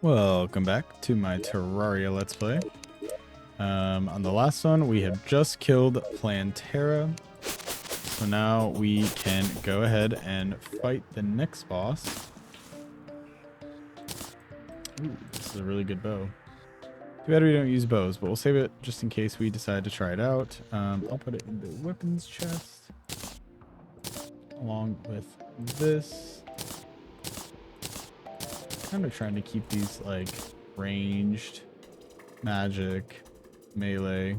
Welcome back to my Terraria Let's Play. On the last one, we have just killed Terra, so now we can go ahead and fight the next boss. Ooh, this is a really good bow. Too bad we don't use bows, but we'll save it just in case we decide to try it out. I'll put it in the weapons chest, along with this. Kind of trying to keep these like ranged, magic, melee.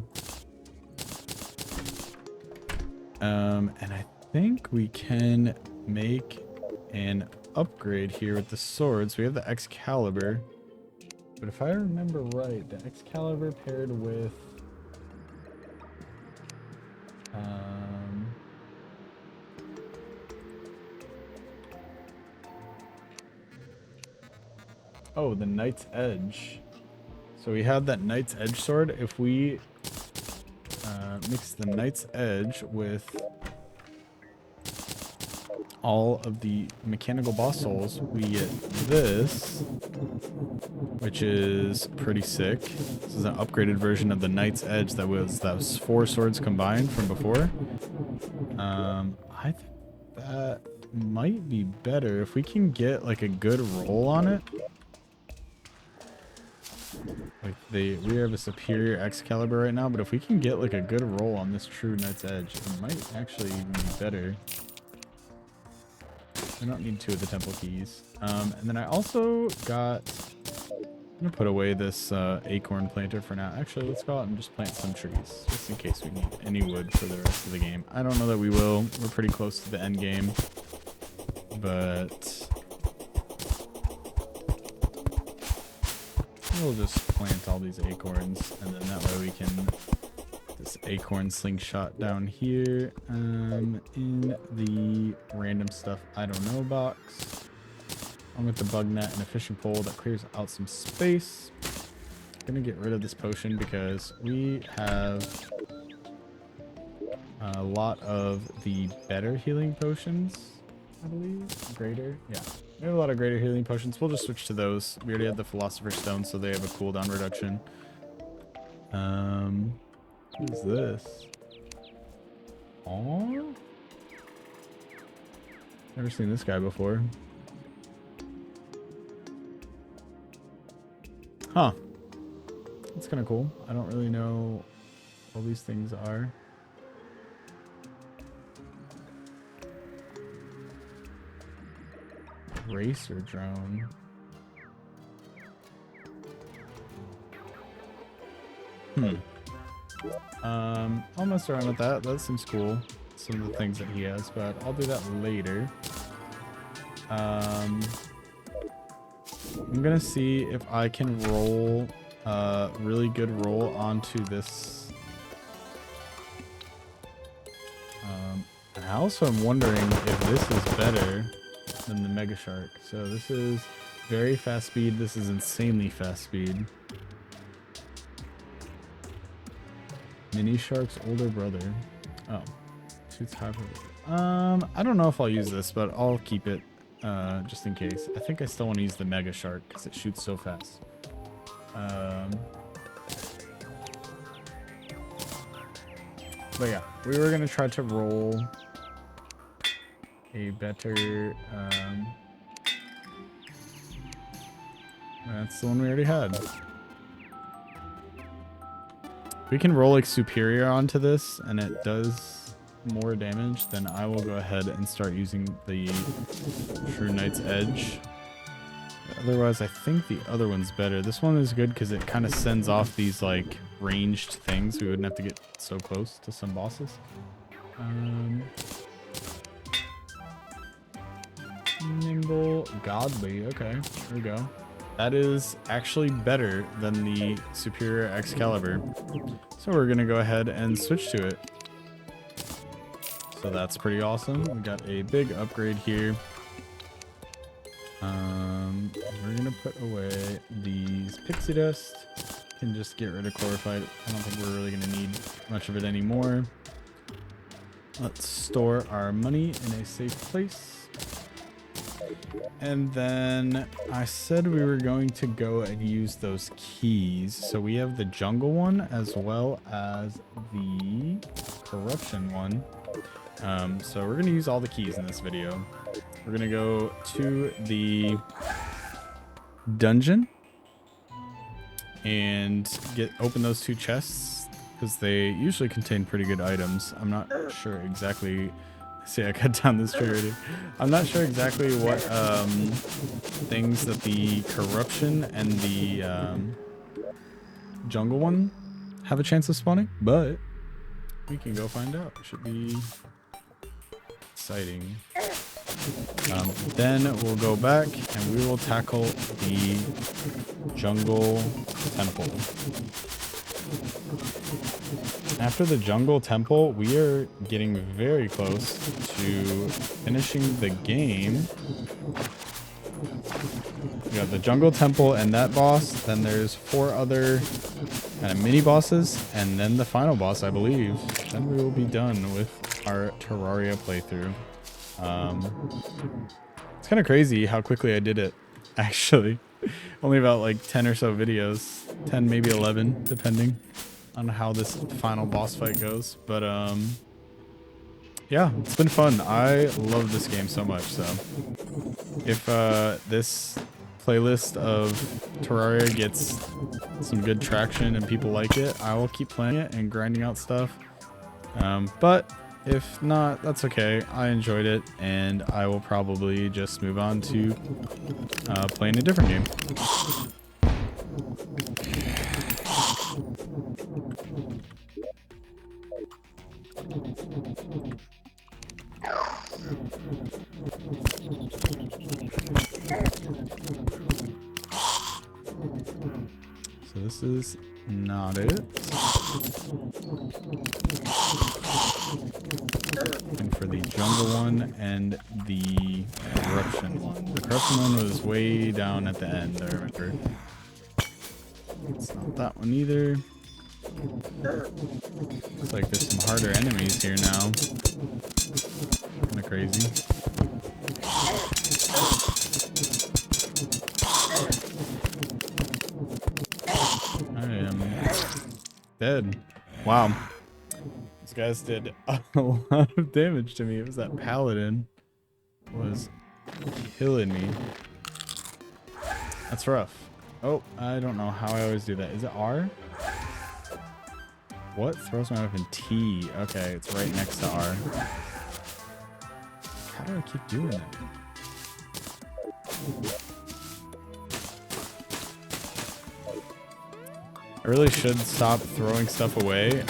And I think we can make an upgrade here with the swords. We have the Excalibur, but if I remember right, the Excalibur paired with oh, the Knight's Edge. So we have that Knight's Edge sword. If we mix the Knight's Edge with all of the mechanical boss souls, we get this, which is pretty sick. This is an upgraded version of the Knight's Edge that was 4 swords combined from before. I think that might be better if we can get like a good roll on it. Like we have a superior Excalibur right now, but if we can get like a good roll on this true Knight's Edge, it might actually even be better. I don't need 2 of the temple keys. And then I also got, I'm gonna put away this acorn planter for now. Actually, let's go out and just plant some trees, just in case we need any wood for the rest of the game. I don't know that we will. We're pretty close to the end game, but we'll just plant all these acorns, and then that way we can this acorn slingshot down here in the random stuff I don't know box. I'm with the bug net and a fishing pole that clears out some space. I'm gonna get rid of this potion because we have a lot of the better healing potions, I believe. Greater, yeah. We have a lot of greater healing potions. We'll just switch to those. We already have the Philosopher's Stone, so they have a cooldown reduction. What is this? Oh, never seen this guy before. Huh. That's kind of cool. I don't really know what all these things are. Racer drone. I'll mess around with that. That seems cool. Some of the things that he has, but I'll do that later. I'm gonna see if I can roll a really good roll onto this. And I also am wondering if this is better than the Mega Shark. So this is very fast speed. This is insanely fast speed. Mini Shark's older brother. Oh, shoots high. I don't know if I'll use this, but I'll keep it just in case. I think I still want to use the Mega Shark because it shoots so fast. But yeah, we were gonna try to roll a better. That's the one we already had. We can roll like superior onto this and it does more damage, then I will go ahead and start using the true Knight's Edge. Otherwise, I think the other one's better. This one is good because it kind of sends off these like ranged things. We wouldn't have to get so close to some bosses. Nimble, godly. Okay, here we go. That is actually better than the superior Excalibur. So we're gonna go ahead and switch to it. So that's pretty awesome. We got a big upgrade here. We're gonna put away these pixie dust. Can just get rid of chlorophyte. I don't think we're really gonna need much of it anymore. Let's store our money in a safe place. And then I said we were going to go and use those keys. So we have the jungle one as well as the corruption one. So we're going to use all the keys in this video. We're going to go to the dungeon and open those 2 chests because they usually contain pretty good items. I'm not sure exactly. See, I cut down this tree already. I'm not sure exactly what things that the corruption and the jungle one have a chance of spawning, but we can go find out. It should be exciting. Then we'll go back and we will tackle the jungle temple. After the jungle temple, we are getting very close to finishing the game. We got the jungle temple and that boss. Then there's 4 other kind of mini bosses, and then the final boss, I believe. Then we will be done with our Terraria playthrough. It's kind of crazy how quickly I did it, actually. Only about like 10 or so videos, 10 maybe 11 depending on how this final boss fight goes. But yeah, it's been fun. I love this game so much. So if this playlist of Terraria gets some good traction and people like it, I will keep playing it and grinding out stuff. But if not, that's okay. I enjoyed it, and I will probably just move on to playing a different game. So this is not it. And for the jungle one and the corruption one. The corruption one was way down at the end, I remember. It's not that one either. Looks like there's some harder enemies here now. Kinda crazy. I am dead. Wow. These guys did a lot of damage to me. It was that paladin was killing me. That's rough. Oh, I don't know how I always do that. Is it R? What? Throws my weapon T. Okay, it's right next to R. How do I keep doing that? I really should stop throwing stuff away.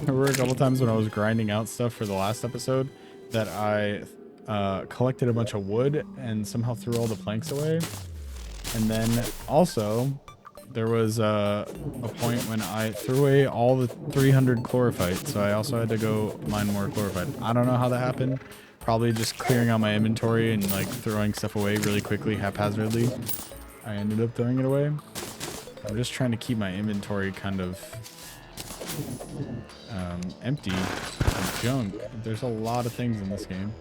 There were a couple times when I was grinding out stuff for the last episode that I collected a bunch of wood and somehow threw all the planks away. And then also there was a point when I threw away all the 300 chlorophyte, so I also had to go mine more chlorophyte. I don't know how that happened. Probably just clearing out my inventory and like throwing stuff away really quickly, haphazardly. I ended up throwing it away. I'm just trying to keep my inventory kind of empty of junk. There's a lot of things in this game.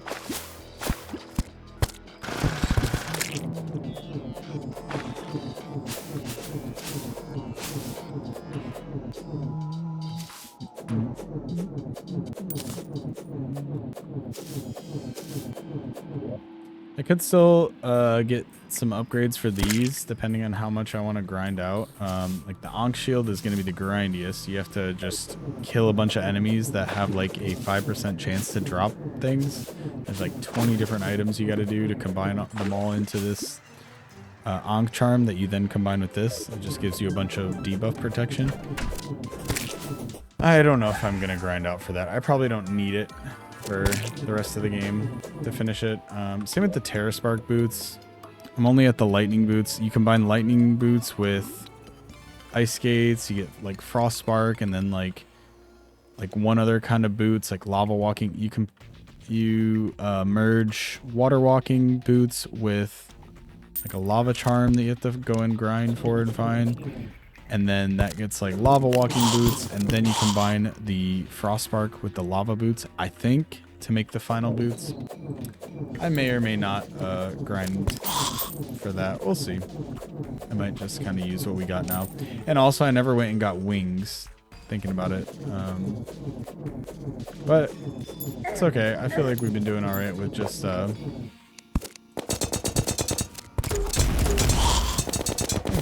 I could still get some upgrades for these depending on how much I want to grind out. Like the Ankh shield is going to be the grindiest. You have to just kill a bunch of enemies that have like a 5% chance to drop things. There's like 20 different items you got to do to combine them all into this Ankh charm that you then combine with this. It just gives you a bunch of debuff protection. I don't know if I'm going to grind out for that. I probably don't need it for the rest of the game to finish it. Same with the Terra Spark boots. I'm only at the lightning boots. You combine lightning boots with ice skates, you get like frost spark, and then like one other kind of boots, like lava walking. You merge water walking boots with like a lava charm that you have to go and grind for and find. And then that gets like lava walking boots, and then you combine the frost spark with the lava boots, I think, to make the final boots. I may or may not grind for that. We'll see. I might just kind of use what we got now. And also, I never went and got wings, thinking about it. But it's okay. I feel like we've been doing all right with just... I think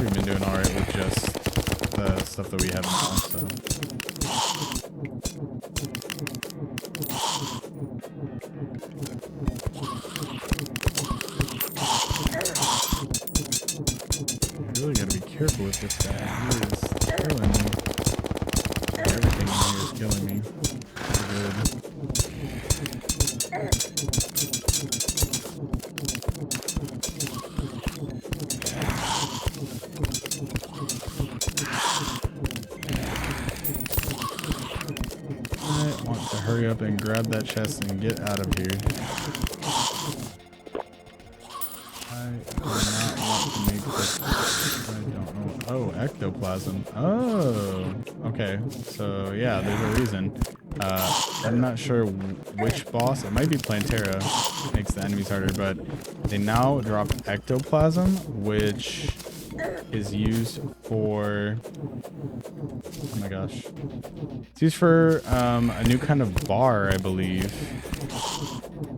we've been doing all right with just the stuff that we have now, so... Really gotta be careful with this guy. He is killing me. Everything in here is killing me. Good. I want to hurry up and grab that chest and get out of here. I do not want to make this. I don't know. Oh, ectoplasm. Oh, okay. So yeah, there's a reason. I'm not sure which boss. It might be Plantera. Makes the enemies harder, but they now drop ectoplasm, which is used for. Oh my gosh. It's used for a new kind of bar, I believe.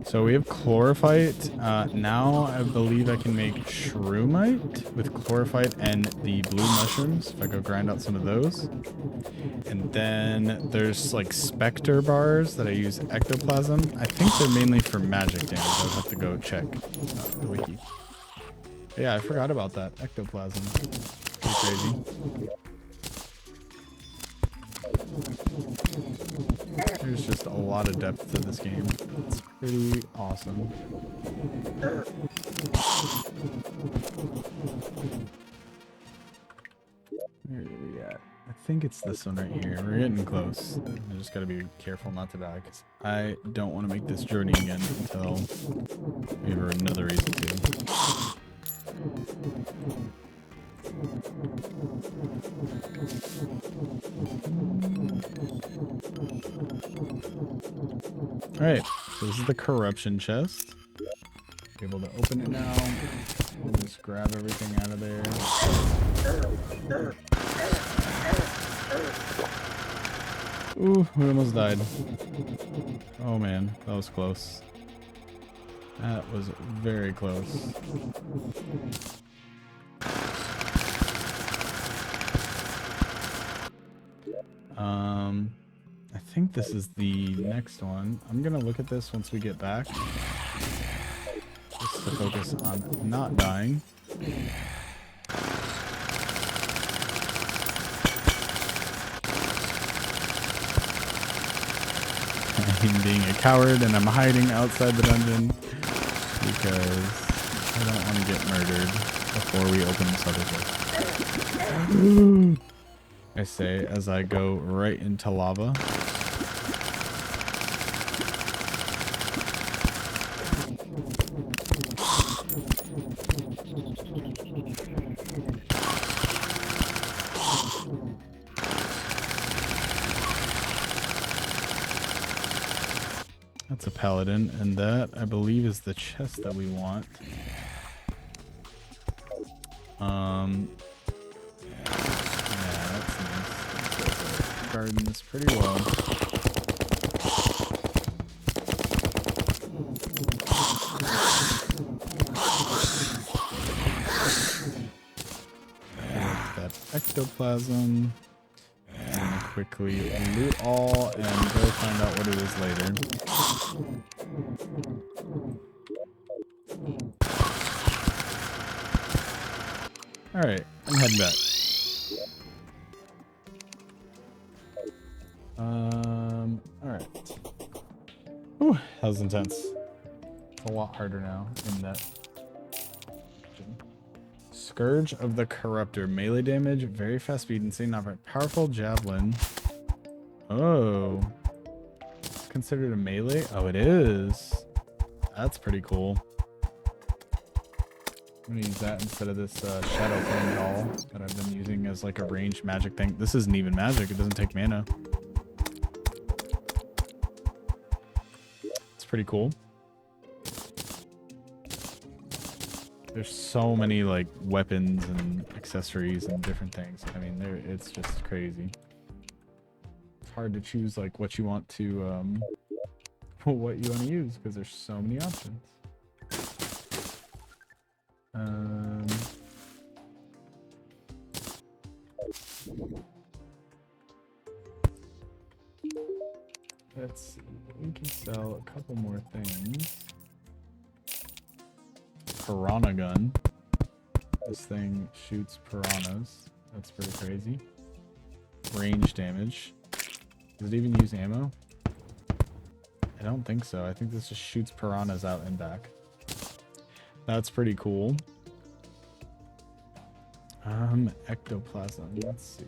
So we have chlorophyte. Now I believe I can make shroomite with chlorophyte and the blue mushrooms. If I go grind out some of those. And then there's like specter bars that I use ectoplasm. I think they're mainly for magic damage. I'll have to go check the wiki. But yeah, I forgot about that. Ectoplasm. Pretty crazy. There's just a lot of depth to this game. It's pretty awesome. Where are we at? I think it's this one right here. We're getting close. I just gotta be careful not to die, because I don't want to make this journey again until we have another reason to. Alright, so this is the corruption chest. Be able to open it now. We'll just grab everything out of there. Ooh, we almost died. Oh man, that was close. That was very close. I think this is the next one. I'm gonna look at this once we get back. Just to focus on not dying. I'm being a coward and I'm hiding outside the dungeon because I don't want to get murdered before we open this other door. I say as I go right into lava. That's a paladin, and that I believe is the chest that we want. Guarding this pretty well. That ectoplasm. And quickly loot all and go find out what it is later. Alright, I'm heading back. Alright. Whew, that was intense. It's a lot harder now in that. Scourge of the Corruptor. Melee damage, very fast speed, insane, not very powerful javelin. Oh. It's considered a melee? Oh, it is. That's pretty cool. I'm gonna use that instead of this Shadow Flame doll that I've been using as like a ranged magic thing. This isn't even magic, it doesn't take mana. It's pretty cool. There's so many like weapons and accessories and different things. I mean, it's just crazy. It's hard to choose like what you want to what you want to use because there's so many options. Let's see. We can sell a couple more things. Piranha gun. This thing shoots piranhas. That's pretty crazy. Range damage. Does it even use ammo? I don't think so. I think this just shoots piranhas out and back. That's pretty cool. Ectoplasm. Let's see.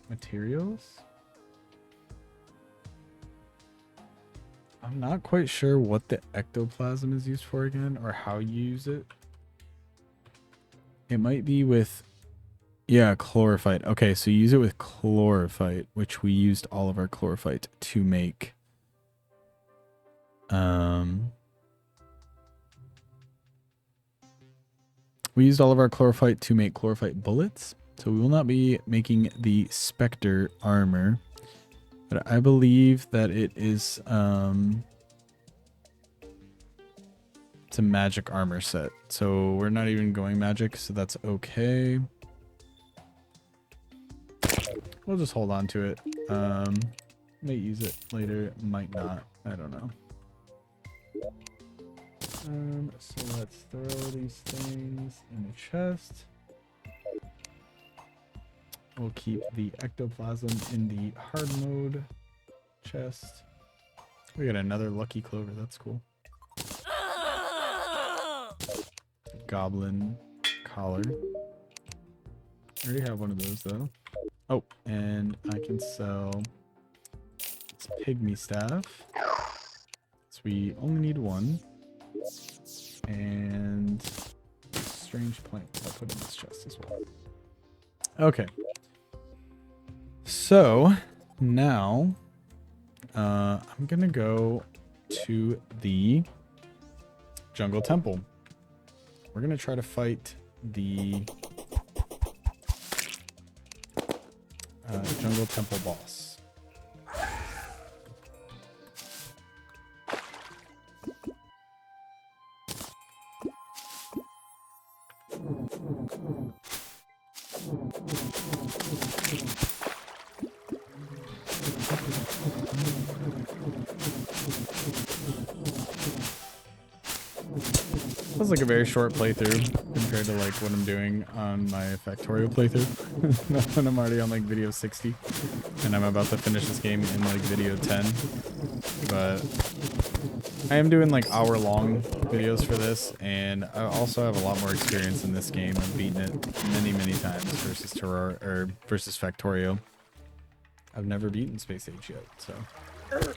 Materials? I'm not quite sure what the ectoplasm is used for again, or how you use it. It might be with, yeah, chlorophyte. Okay, so you use it with chlorophyte, which we used all of our chlorophyte to make. We used all of our chlorophyte to make chlorophyte bullets, so we will not be making the Spectre armor. But I believe that it is it's a magic armor set. So we're not even going magic, so that's okay. We'll just hold on to it. May use it later, might not. I don't know. So let's throw these things in the chest. We'll keep the ectoplasm in the hard mode chest. We got another lucky clover. That's cool. Goblin collar. I already have one of those though. Oh, and I can sell this pygmy staff. So we only need one. And strange plant I'll put in this chest as well. Okay. So now I'm gonna go to the jungle temple. We're gonna try to fight the jungle temple boss. That was like a very short playthrough compared to like what I'm doing on my Factorio playthrough. When I'm already on like video 60 and I'm about to finish this game in like video 10. But I am doing like hour-long videos for this, and I also have a lot more experience in this game. I've beaten it many times versus Terraria or versus Factorio. I've never beaten Space Age yet, so. But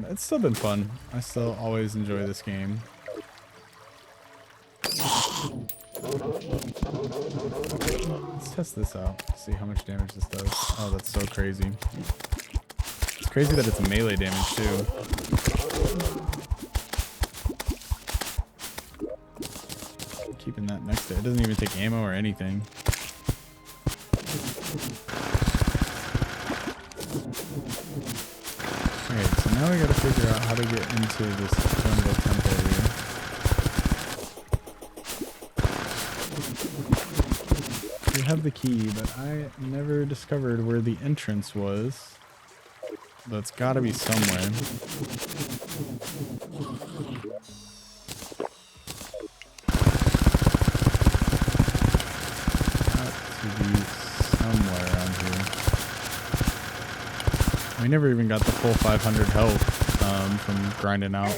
it's still been fun. I still always enjoy this game. Let's test this out. See how much damage this does. Oh, that's so crazy. It's crazy that it's melee damage too. Keeping that next to it. It doesn't even take ammo or anything. Okay, so now we gotta figure out how to get into this jungle temple here. We have the key, but I never discovered where the entrance was. That's gotta be somewhere. Somewhere around here. We never even got the full 500 health from grinding out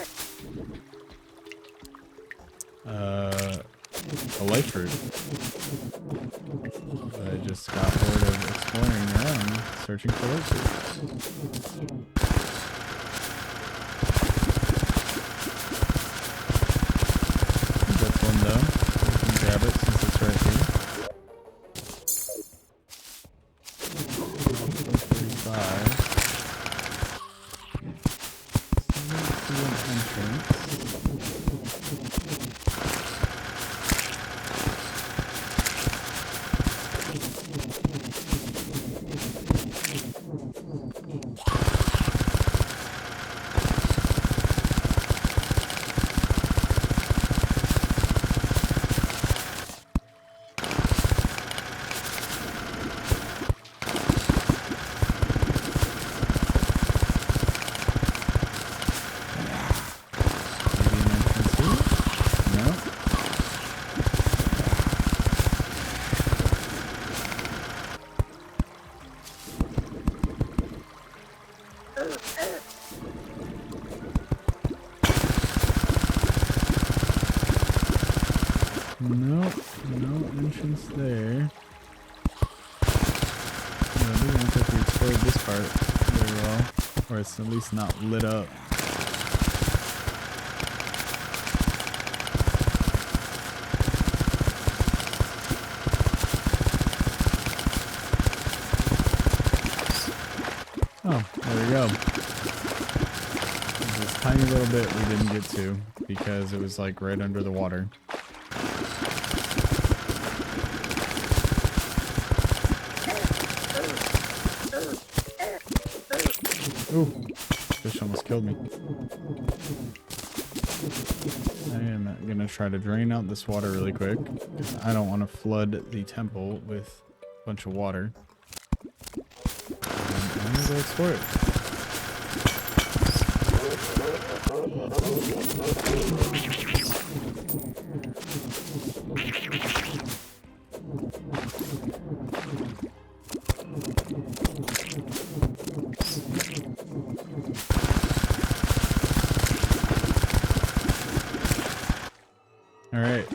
a life fruit. I just got bored of exploring around, searching for life fruit. That's one though. We can grab it since it's right here. Nope, no entrance there. Yeah, it doesn't look like we explored this part very well, or it's at least not lit up. Oh, there we go. There's this tiny little bit we didn't get to because it was like right under the water. Ooh, fish almost killed me. I am gonna try to drain out this water really quick because I don't want to flood the temple with a bunch of water. And I'm gonna go explore it. Alright,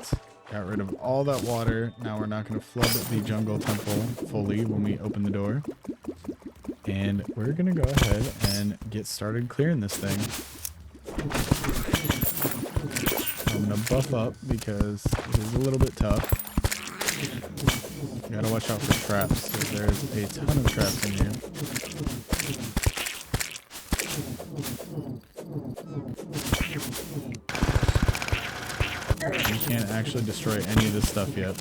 got rid of all that water. Now we're not going to flood the jungle temple fully when we open the door. And we're going to go ahead and get started clearing this thing. I'm going to buff up because it is a little bit tough. You got to watch out for traps. So there's a ton of traps in here. We can't actually destroy any of this stuff yet.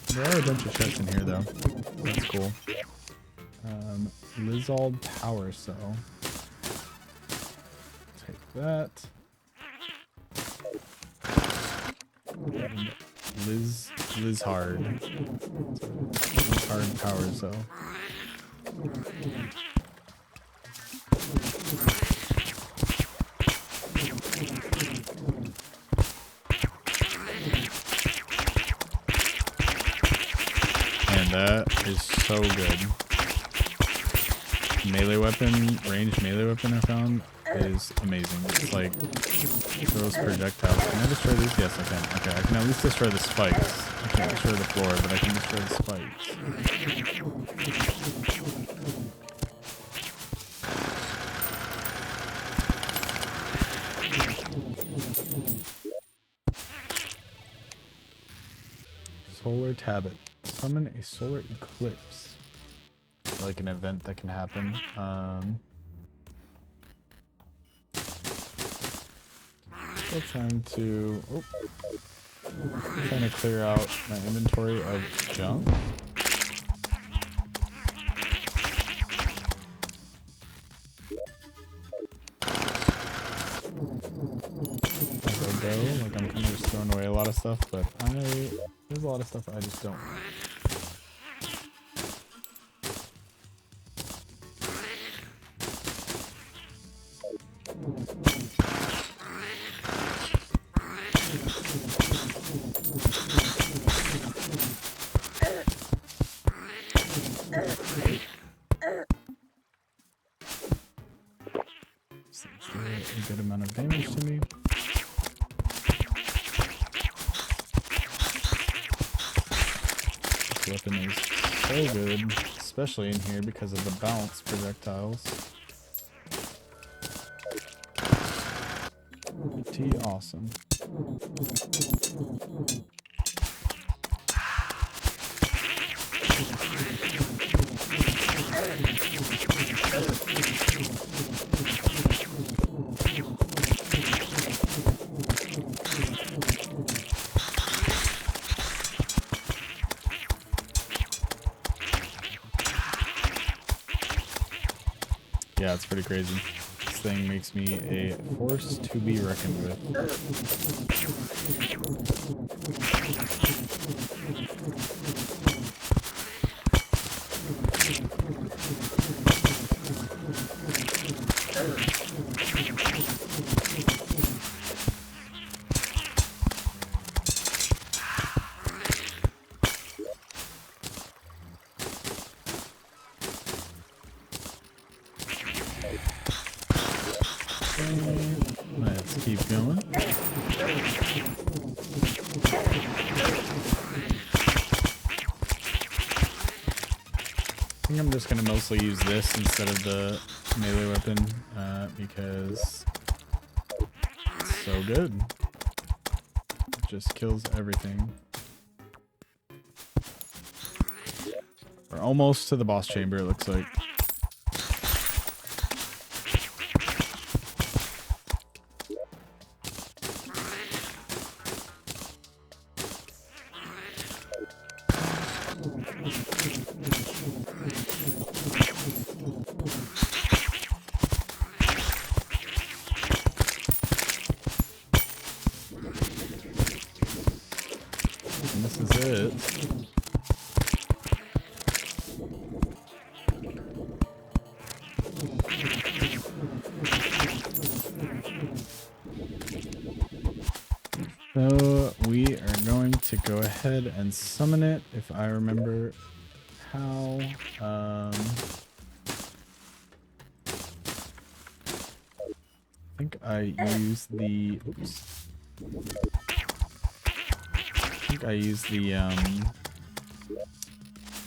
There are a bunch of chests in here though. That's cool. Lizald Power Cell. Take that. And Lizhard Power Cell. That is so good. Melee weapon, ranged melee weapon I found is amazing. It's like throws projectiles. Can I destroy these? Yes, I can. Okay, I can at least destroy the spikes. I can't destroy the floor, but I can destroy the spikes. Solar Tablet. Summon a solar eclipse. Like an event that can happen. Still trying to clear out my inventory of junk. Like I'm kind of just throwing away a lot of stuff, but there's a lot of stuff I just don't want. A good amount of damage to me. This weapon is so good, especially in here because of the bounce projectiles. Pretty awesome. Yeah, it's pretty crazy. This thing makes me a force to be reckoned with. going. I think I'm just gonna mostly use this instead of the melee weapon because it's so good. It just kills everything. We're almost to the boss chamber, it looks like. And this is it. So we are going to go ahead and summon it if I remember how. I think I use the. Oops. I think I use the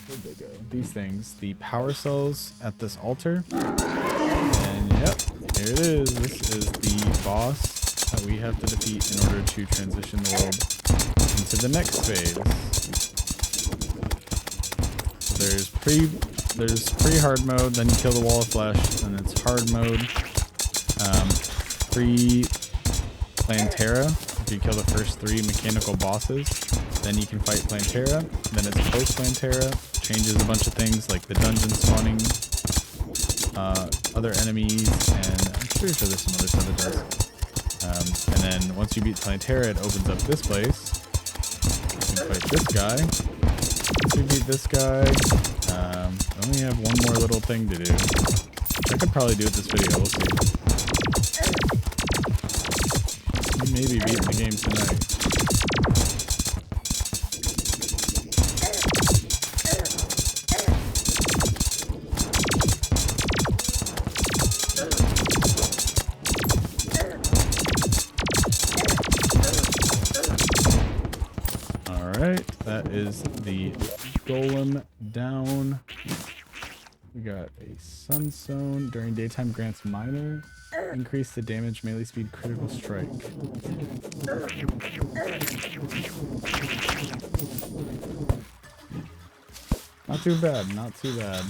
where'd they go? These things, the power cells at this altar. And yep, here it is. This is the boss that we have to defeat in order to transition the world into the next phase. So there's pre-hard mode, then you kill the wall of flesh, and it's hard mode. Pre-Plantera, if you kill the first 3 mechanical bosses, then you can fight Plantera. Then it's post-Plantera, changes a bunch of things like the dungeon spawning, other enemies, and I'm pretty sure there's some other stuff it does. And then once you beat Plantera, it opens up this place. You can fight this guy. Once you beat this guy, I only have one more little thing to do. I could probably do it this video, we'll see. We may be beating the game tonight. Alright, that is the Golem down. We got a Sunstone. During daytime grants minor. Increase the damage, melee speed, critical strike. Not too bad, not too bad.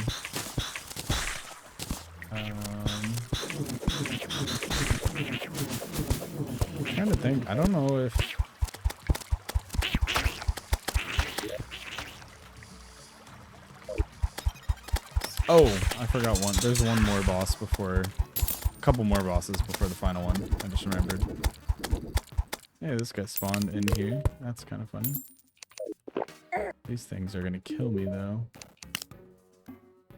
I'm trying to think. I don't know if... Oh, I forgot one. There's one more boss before... A couple more bosses before the final one. I just remembered. Hey, this guy spawned in here. That's kind of funny. These things are gonna kill me though.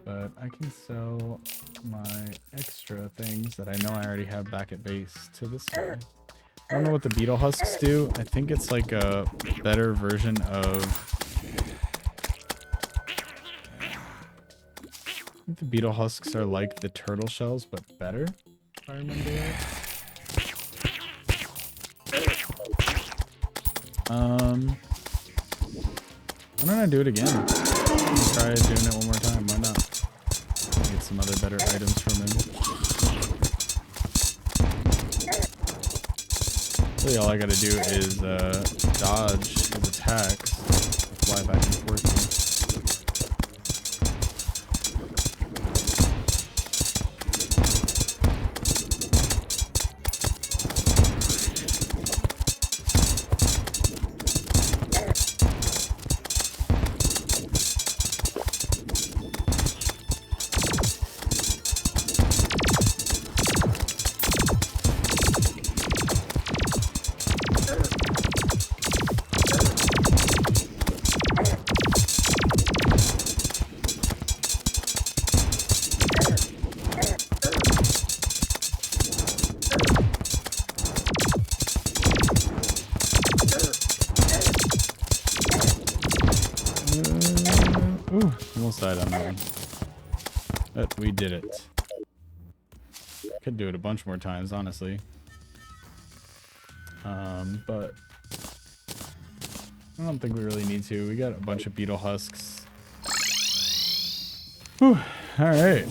But I can sell my extra things that I know I already have back at base to this guy. I don't know what the beetle husks do. I think it's like a better version of... I think the beetle husks are like the turtle shells, but better, if I remember right. Why don't I do it again? Try doing it one more time, why not? Get some other better items from him. Really all I gotta do is dodge his attacks, fly back and forth here. Almost died on that one. But we did it. Could do it a bunch more times, honestly. but I don't think we really need to. We got a bunch of beetle husks. Whew. All right.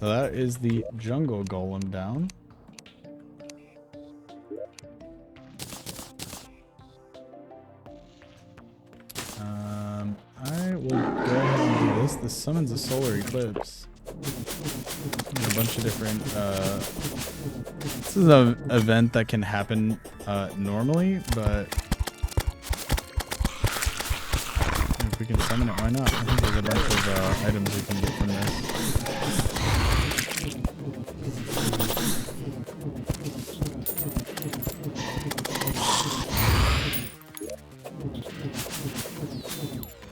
So that is the jungle golem down. I will go ahead and do this. This summons a solar eclipse. There's a bunch of different, this is an event that can happen normally, but if we can summon it, why not? I think there's a bunch of items we can get from this.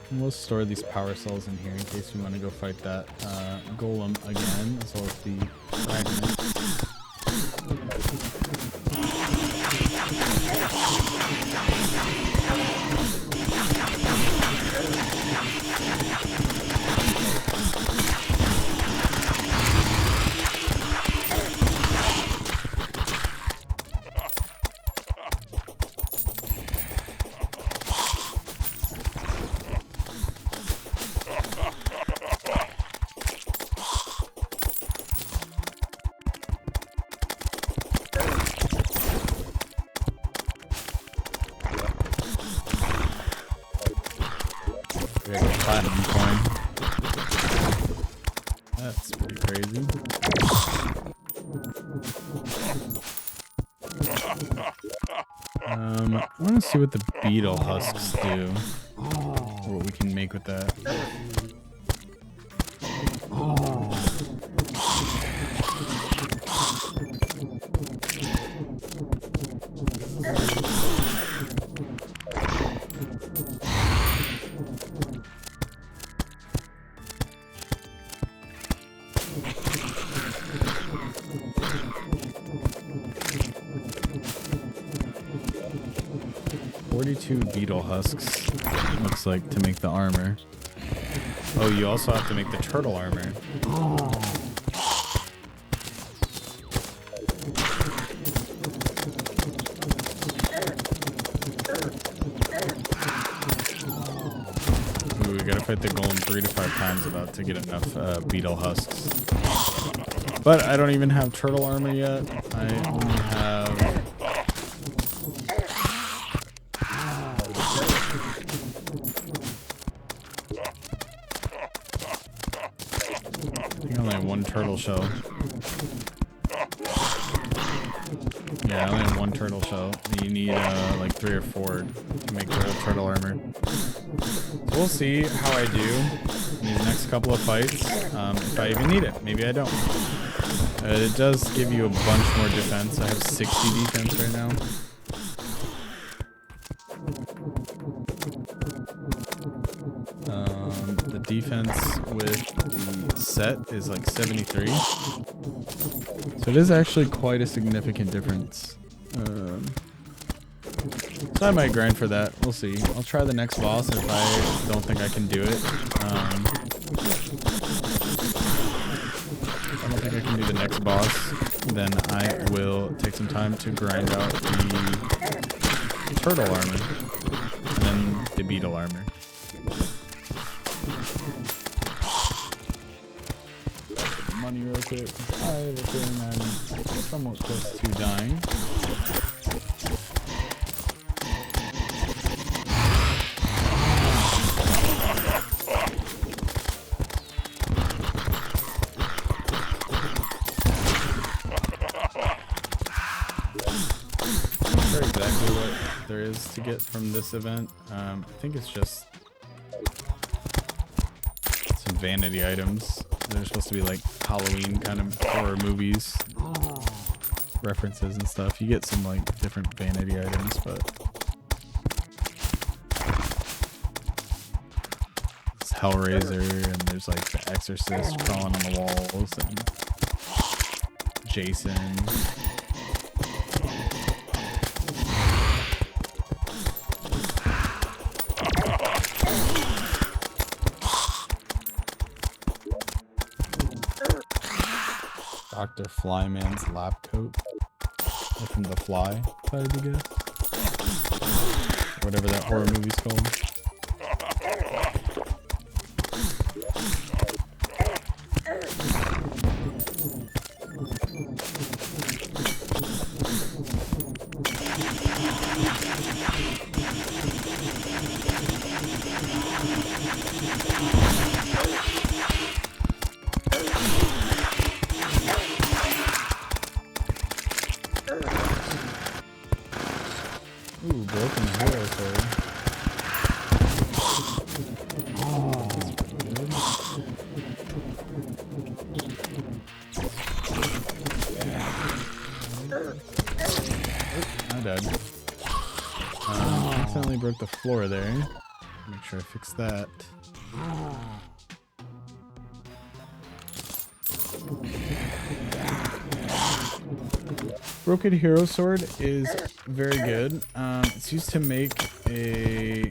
And we'll store these power cells in here in case we want to go fight that golem again, as well as the fragment. 'em. I want to see what the beetle husks do. Or what we can make with that. Beetle husks, looks like, to make the armor. Oh, you also have to make the turtle armor. Ooh, we gotta fight the golem 3 to 5 times about to get enough beetle husks. But I don't even have turtle armor yet. I only have... turtle shell. Yeah, I only have 1 turtle shell. You need like 3 or 4 to make the whole turtle armor. So we'll see how I do in these next couple of fights. If I even need it. Maybe I don't. It does give you a bunch more defense. I have 60 defense right now. The defense with the set is like 73. So it is actually quite a significant difference. So I might grind for that. We'll see. I'll try the next boss if I don't think I can do it. If I don't think I can do the next boss, then I will take some time to grind out the turtle armor and then the beetle armor. Money real quick. I'm somewhat close to dying. I'm not sure exactly what there is to get from this event. I think it's just some vanity items. They're supposed to be like Halloween kind of horror movies references and stuff. You get some like different vanity items, but it's Hellraiser and there's like the Exorcist crawling on the walls and Jason. Dr. Flyman's lab coat. Or from The Fly, that'd be good. Whatever that horror movie's called. Ooh, broken hero sword. Oh, that's pretty good. I died. Accidentally broke the floor there. Make sure I fix that. Broken Hero Sword is very good. It's used to make a... I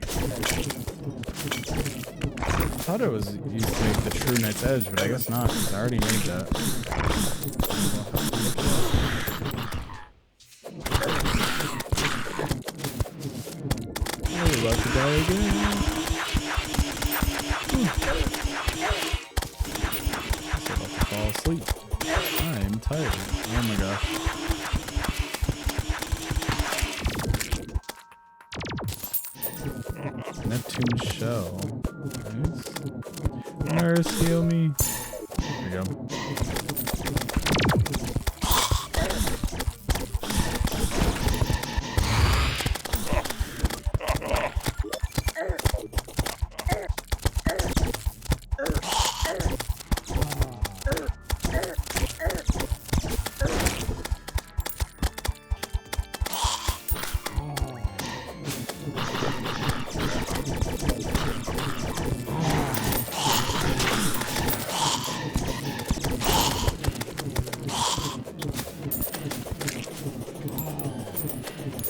thought it was used to make the True Knight's Edge, but I guess not, because I already made that. Oh, we're about to die again. I'm about to fall asleep. I'm tired. Oh my gosh. Neptune shell. Nice. Nurse, heal me. There we go.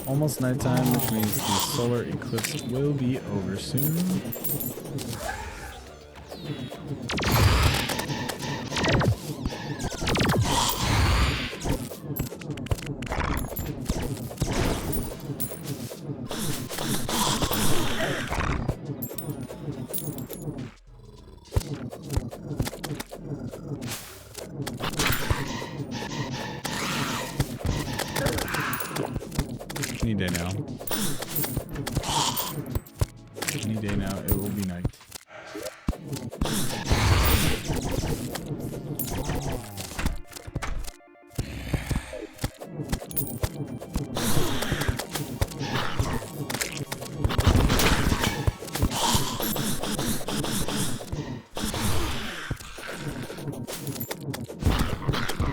Almost nighttime, which means the solar eclipse will be over soon. Any day now. Any day now, it will be night.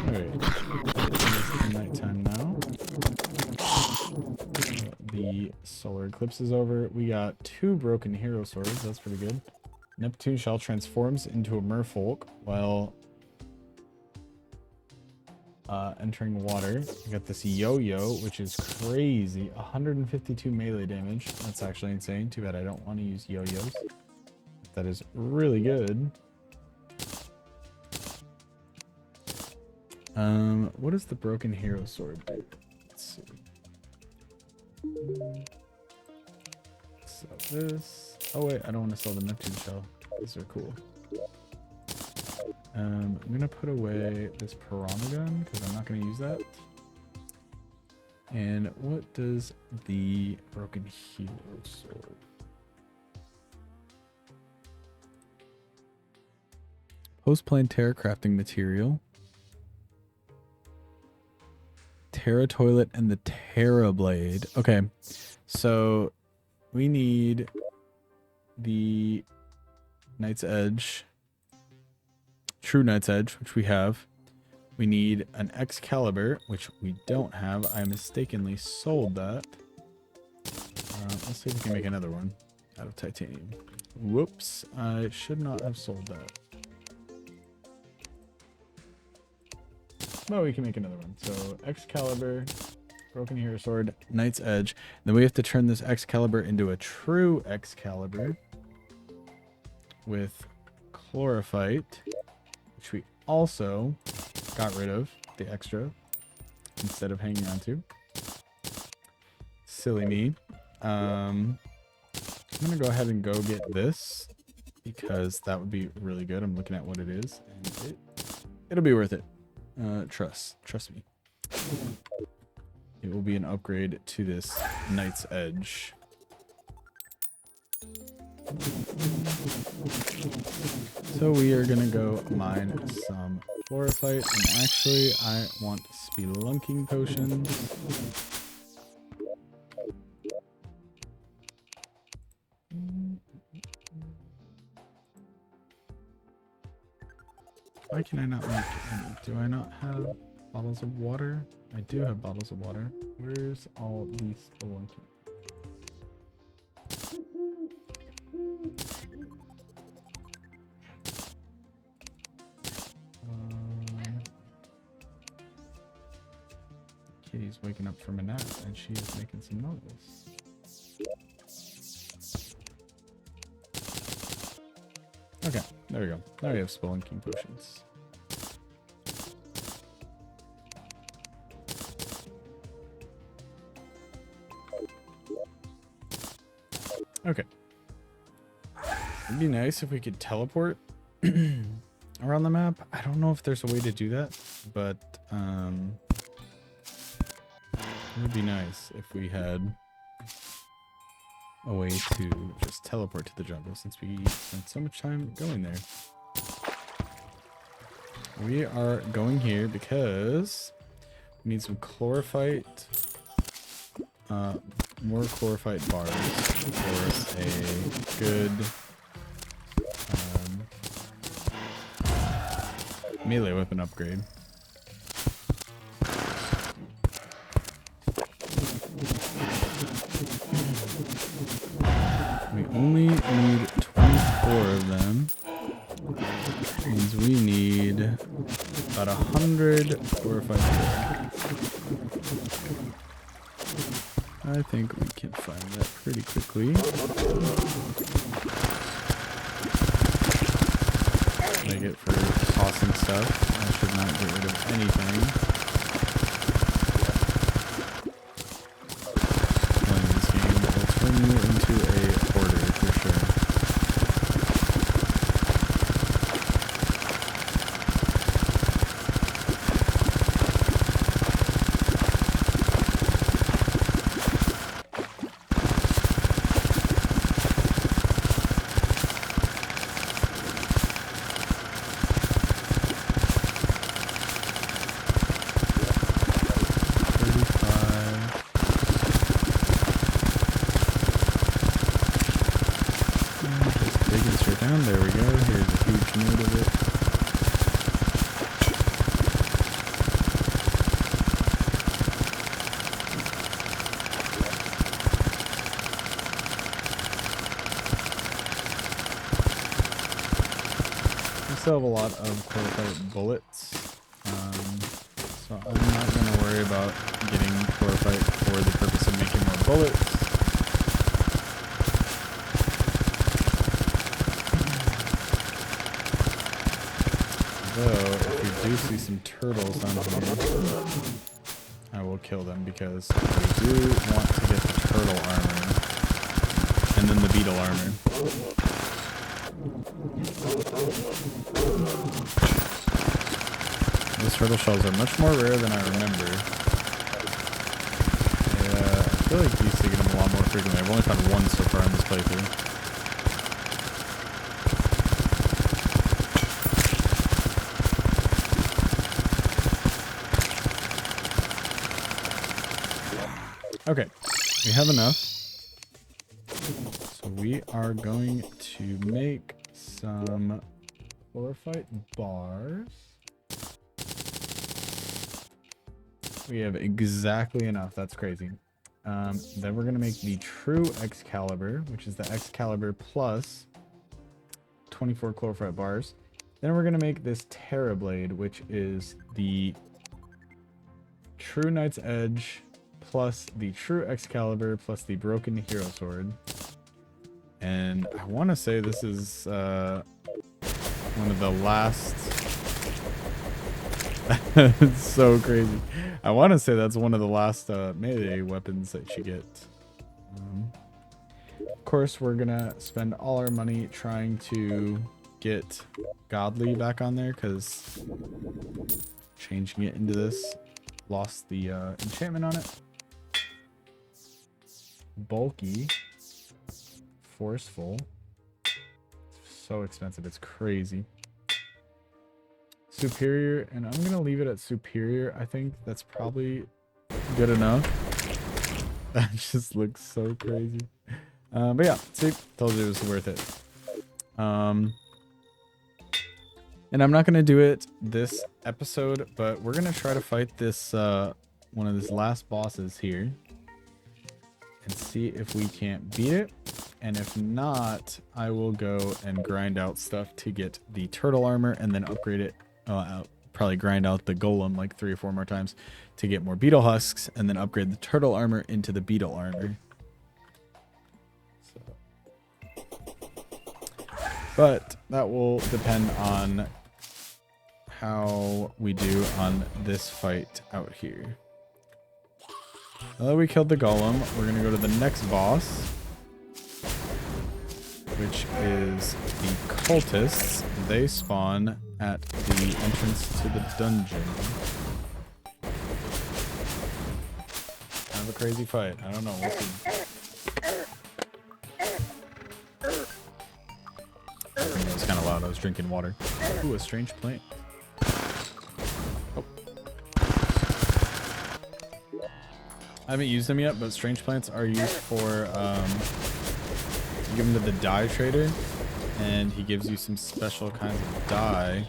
Alright. It's nighttime now. The solar eclipse is over. We got 2 broken hero swords. That's pretty good. Neptune shell transforms into a merfolk while entering water. We got this yo-yo, which is crazy. 152 melee damage. That's actually insane. Too bad I don't want to use yo-yos. That is really good. What is the broken hero sword do? Let's see. Sell this. Oh wait, I don't want to sell the Neptune shell. These are cool. I'm gonna put away this piranha gun because I'm not gonna use that. And what does the broken hero sword? Post-plane terra crafting material. Terra toilet and the Terra Blade. Okay, so we need the Knight's Edge, True Knight's Edge, which we have. We need an Excalibur, which we don't have. I mistakenly sold that. Let's see if we can make another one out of titanium. Whoops, I should not have sold that. But we can make another one. So Excalibur, broken hero sword, Knight's Edge. Then we have to turn this Excalibur into a true Excalibur with chlorophyte, which we also got rid of, the extra. instead of hanging on to. Silly me. I'm gonna go ahead and go get this because that would be really good. I'm looking at what it is, and it'll be worth it. Trust me. It will be an upgrade to this Knight's Edge. So we are gonna go mine some chlorophyte, and actually I want spelunking potions. Why can I not make any? Do I not have bottles of water? I do have bottles of water. Where's all these spelunking? Kitty's waking up from a nap and she is making some noise. Okay, there we go. Now we have spelunking potions. Okay. It'd be nice if we could teleport around the map. I don't know if there's a way to do that, but it would be nice if we had a way to just teleport to the jungle since we spent so much time going there. We are going here because we need some chlorophyte, more chlorophyte bars for a good melee weapon upgrade. We only need 24 of them. Means we need about 100 chlorophyte. I think we can find that pretty quickly. Make it for tossing stuff. I should not get rid of anything. Playing this game that will turn you into a hoarder for sure. There we go. Here's a huge node of it. We still have a lot of chlorophyte bullets, so I'm not going to worry about getting chlorophyte for the purpose of making more bullets. Though, if we do see some turtles down here, I will kill them because we do want to get the turtle armor and then the beetle armor. Those turtle shells are much more rare than I remember. I feel like you used to get them a lot more frequently. I've only found one so far in this playthrough. Okay, we have enough. So we are going to make some chlorophyte bars. We have exactly enough. That's crazy. Then we're going to make the true Excalibur, which is the Excalibur plus 24 chlorophyte bars. Then we're going to make this Terra Blade, which is the true Knight's Edge plus the true Excalibur plus the broken hero sword. And I want to say this is one of the last It's so crazy. I want to say that's one of the last melee weapons that you get. Of course, we're gonna spend all our money trying to get godly back on there, because changing it into this lost the enchantment on it. Bulky, forceful, so expensive, it's crazy. Superior, and I'm gonna leave it at superior. I think that's probably good enough. That just looks so crazy. But yeah, see, told you it was worth it. And I'm not gonna do it this episode, but we're gonna try to fight this one of these last bosses here and see if we can't beat it. And if not, I will go and grind out stuff to get the turtle armor and then upgrade it. I'll probably grind out the golem like 3 or 4 more times to get more beetle husks, and then upgrade the turtle armor into the beetle armor. But that will depend on how we do on this fight out here. Now that we killed the golem, we're going to go to the next boss, which is the cultists. They spawn at the entrance to the dungeon. Have a crazy fight. I don't know. We'll see. I think that was kind of loud. I was drinking water. Ooh, a strange plant. Oh. I haven't used them yet, but strange plants are used for you give them to the dye trader, and he gives you some special kinds of dye.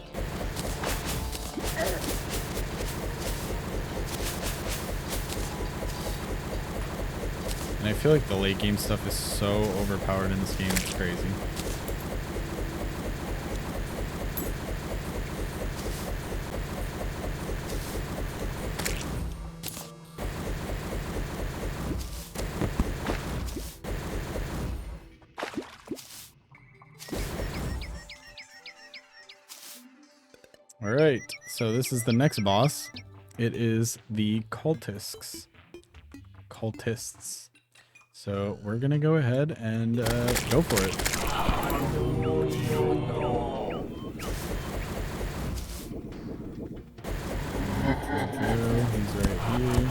And I feel like the late game stuff is so overpowered in this game, it's crazy. Alright, so this is the next boss. It is the cultists. So we're gonna go ahead and go for it. He's right here.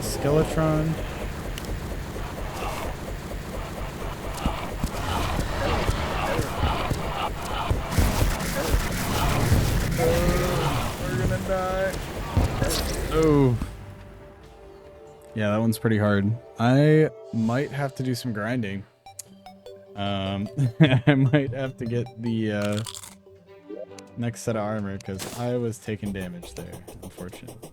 Skeletron. We're gonna die. Oh. Yeah, that one's pretty hard. I might have to do some grinding. I might have to get the next set of armor, because I was taking damage there, unfortunately.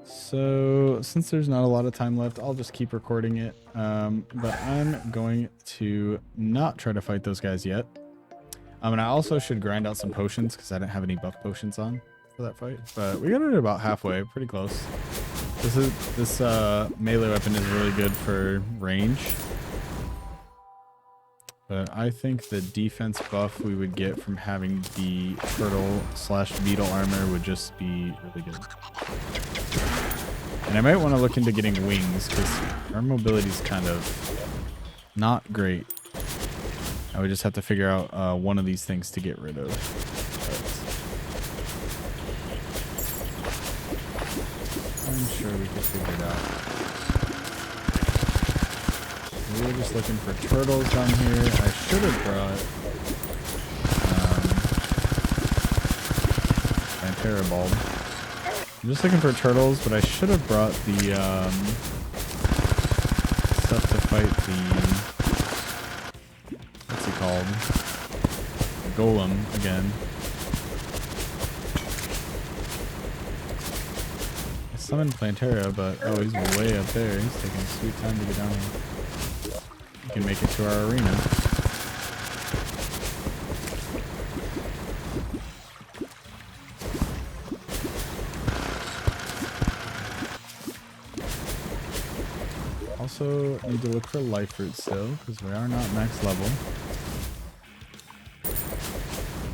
So since there's not a lot of time left, I'll just keep recording it. But I'm going to not try to fight those guys yet. And I also should grind out some potions, because I didn't have any buff potions on for that fight. But we got it about halfway, pretty close. This melee weapon is really good for range. But I think the defense buff we would get from having the turtle/beetle armor would just be really good. And I might want to look into getting wings, because our mobility is kind of not great. I would just have to figure out one of these things to get rid of. But I'm sure we could figure it out. We were just looking for turtles down here. I should have brought my Terra Blade. I'm just looking for turtles, but I should have brought the fight the, what's he called? The Golem again. I summoned Plantaria, but oh, he's way up there. He's taking a sweet time to get down here. We can make it to our arena. Also need to look for life fruit still, because we are not max level.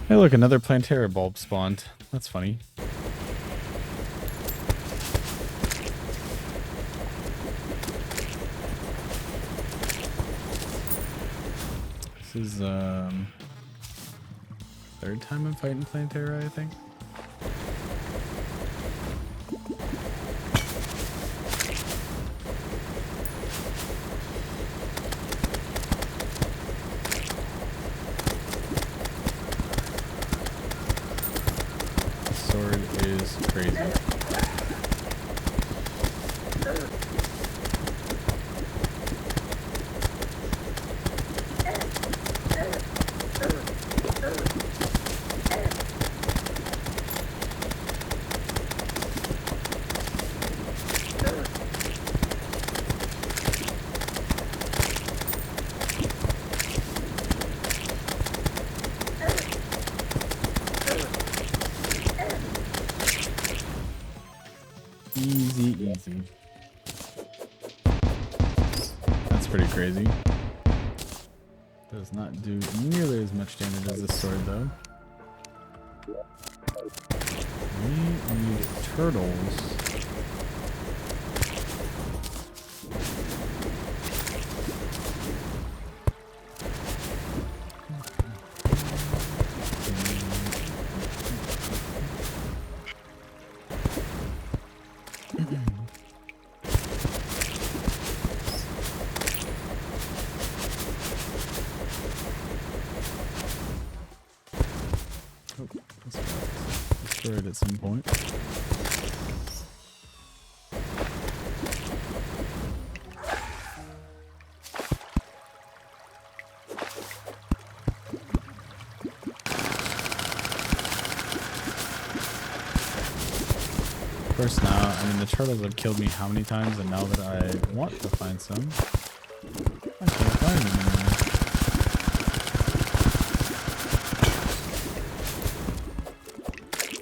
Hey look, another Plantaria bulb spawned. That's funny. This is third time I'm fighting Plantaria, I think. Is crazy. Easy. That's pretty crazy. Does not do nearly as much damage as this sword, though. We need turtles. Destroyed at some point. Of course now, I mean the turtles have killed me how many times, and now that I want to find some, I can't find them anymore.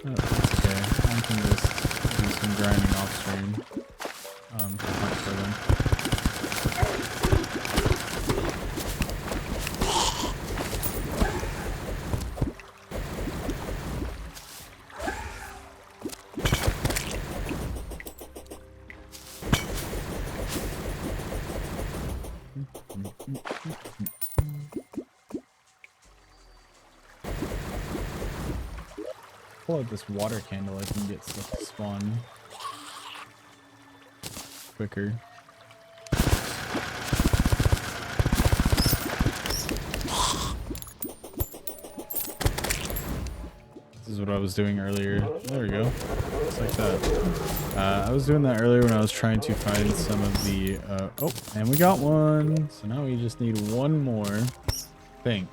Oh, that's okay. I can just do some grinding off stream to hunt for them. Pull out this water candle, I can get stuff to spawn quicker. This is what I was doing earlier. There we go. Just like that. I was doing that earlier when I was trying to find some of the... oh, and we got one. So now we just need one more. I think.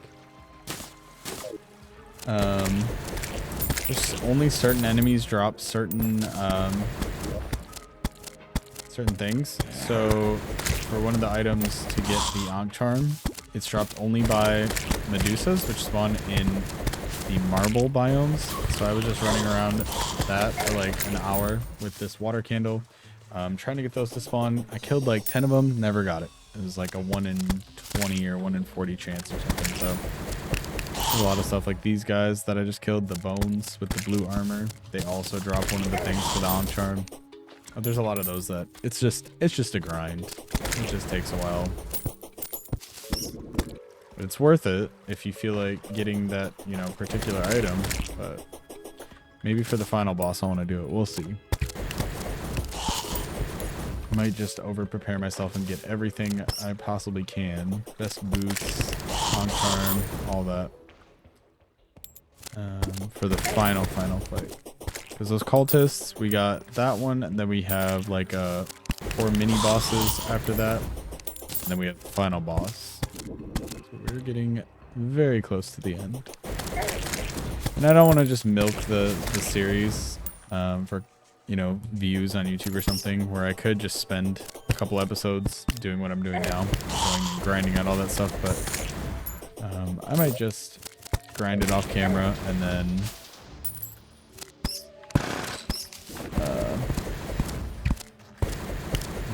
Just only certain enemies drop certain certain things. So for one of the items to get the Ankh Charm, it's dropped only by Medusas, which spawn in the marble biomes. So I was just running around that for like an hour with this water candle, trying to get those to spawn. I killed like 10 of them, never got it. It was like a 1 in 20 or 1 in 40 chance or something. So there's a lot of stuff like these guys that I just killed, the bones with the blue armor. They also drop one of the things for the Ankh Charm. But there's a lot of those that it's just a grind. It just takes a while. But it's worth it if you feel like getting that, you know, particular item. But maybe for the final boss I want to do it. We'll see. I might just over prepare myself and get everything I possibly can. Best boots, Ankh Charm, all that. For the final fight. Because those cultists, we got that one, and then we have like 4 mini bosses after that. And then we have the final boss. So we're getting very close to the end. And I don't want to just milk the series for, you know, views on YouTube or something, where I could just spend a couple episodes doing what I'm doing now, going and grinding out all that stuff, but I might just grind it off camera and then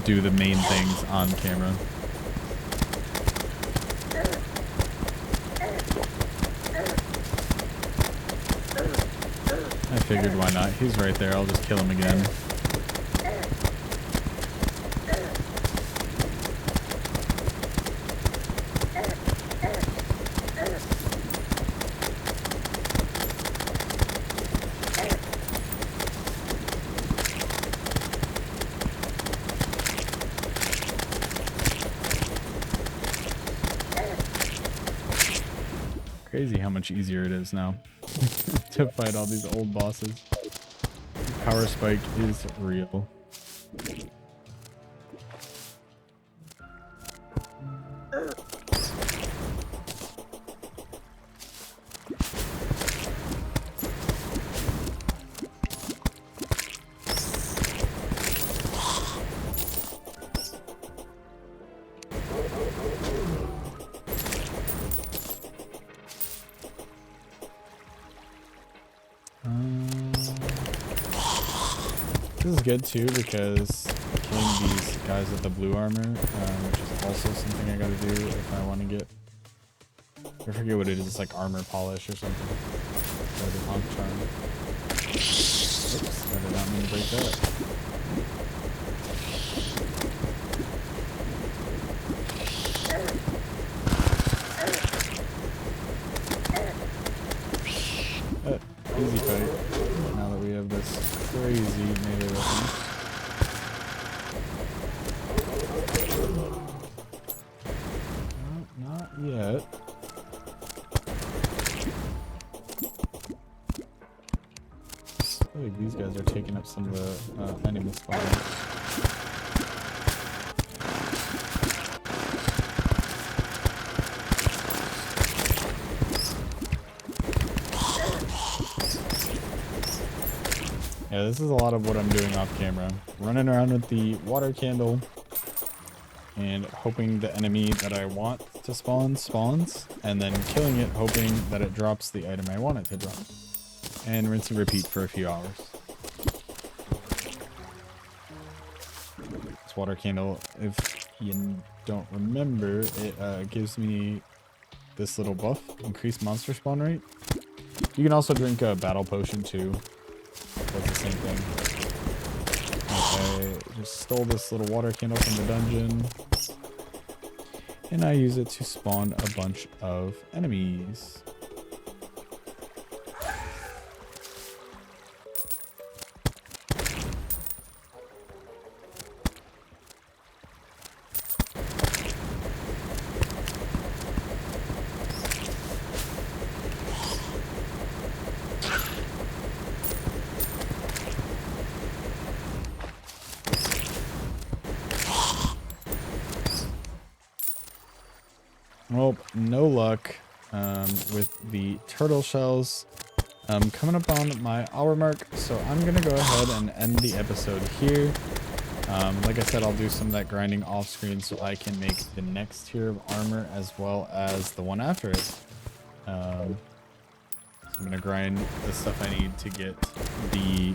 do the main things on camera. I figured why not. He's right there. I'll just kill him again. Crazy how much easier it is now to fight all these old bosses. Power spike is real. This is good too because killing these guys with the blue armor, which is also something I gotta do if I want to get. I forget what it is. It's like armor polish or something. Or the honk charm. Oops, I did not mean to break that. Easy fight. Now that we have this crazy melee weapon. Not yet. I feel like these guys are taking up some of the enemy spawns. Yeah, this is a lot of what I'm doing off camera. Running around with the water candle and hoping the enemy that I want to spawn spawns, and then killing it hoping that it drops the item I want it to drop. And rinse and repeat for a few hours. This water candle, if you don't remember, it gives me this little buff, increased monster spawn rate. You can also drink a battle potion too. Does the same thing. Okay, just stole this little water candle from the dungeon. And I use it to spawn a bunch of enemies. Well, no luck with the turtle shells. Coming up on my hour mark, so I'm gonna go ahead and end the episode here. Like I said, I'll do some of that grinding off screen so I can make the next tier of armor as well as the one after it. So I'm gonna grind the stuff I need to get the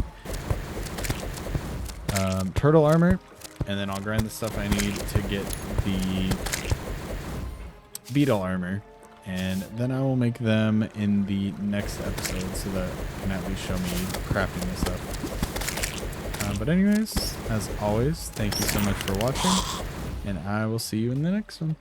turtle armor, and then I'll grind the stuff I need to get the beetle armor, and then I will make them in the next episode so that it can at least show me crafting this up. But anyways, as always, thank you so much for watching, and I will see you in the next one.